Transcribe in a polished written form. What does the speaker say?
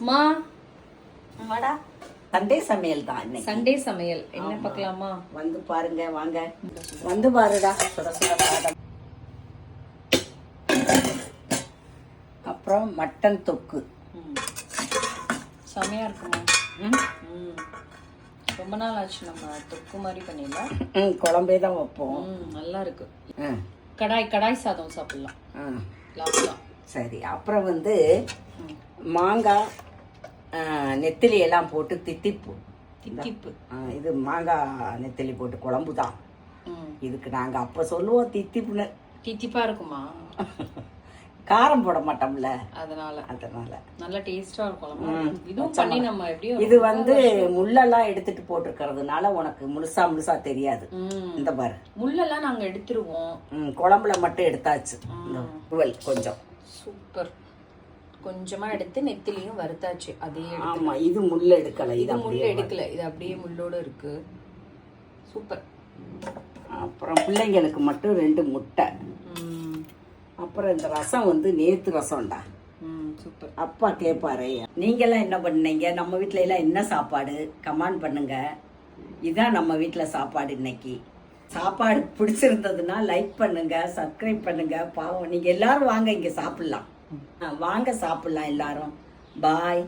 மா வாடா. சண்டே சமையல் தான் இன்னைக்கு. சண்டே சமையல் என்ன பார்க்கலாமா? வந்து பாருங்க, வாங்க வந்து பாருடா. சுட சுட சாதம், அப்புறம் மட்டன் தொக்கு. செமையா இருக்குமா? ரொம்ப நாள் ஆச்சு நம்ம தொக்கு மாதிரி பண்ணிடலாம். குழம்பே தான் வைப்போம். நல்லா இருக்கு. கடாய் சாதம் சாப்பிடலாம். சரி. அப்புறம் வந்து மாங்காய் நெத்திலி எல்லாம் போட்டு தித்திப்பு. இது மாங்காய் நெத்திலி போட்டு குழம்பு தான். இதுக்கு நாங்க அப்ப சொல்லுவோம் தித்திப்புன்னு. தித்திப்பா இருக்குமா? காரம் போட மாட்டோம்ல, அதனால நல்ல டேஸ்டா இருக்கும். இதுவும் பண்ணி நம்ம எப்படியும் இது வந்து முள்ளெல்லாம் எடுத்துட்டு போட்டிருக்கிறதுனால உனக்கு முழுசா தெரியாது. இந்த பாரு, முள்ளெல்லாம் நாங்க எடுத்துருவோம். குழம்புல மட்டும் எடுத்தாச்சு. கொஞ்சம் சூப்பர். கொஞ்சமா எடுத்து நெத்திலையும் வறுத்தாச்சு. அதே ஆமா, இது முள்ள எடுக்கல. இது முள்ள எடுக்கல, இது அப்படியே முள்ளோட இருக்கு. சூப்பர். அப்புறம் பிள்ளைங்களுக்கு மட்டும் 2 முட்டை. அப்புறம் இந்த ரசம் வந்து நேத்து ரசம்டா. சூப்பர். அப்பா கேட்பாரு, நீங்கெல்லாம் என்ன பண்ணீங்க, நம்ம வீட்டுல எல்லாம் என்ன சாப்பாடு, கமெண்ட் பண்ணுங்க. இதான் நம்ம வீட்டுல சாப்பாடு இன்னைக்கு. சாப்பாடு பிடிச்சிருந்ததுன்னா லைக் பண்ணுங்க, சப்ஸ்கிரைப் பண்ணுங்க. பாவம், நீங்க எல்லாரும் வாங்க, இங்க சாப்பிடலாம். வாங்க சாப்பிடலாம் எல்லாரும். பாய்.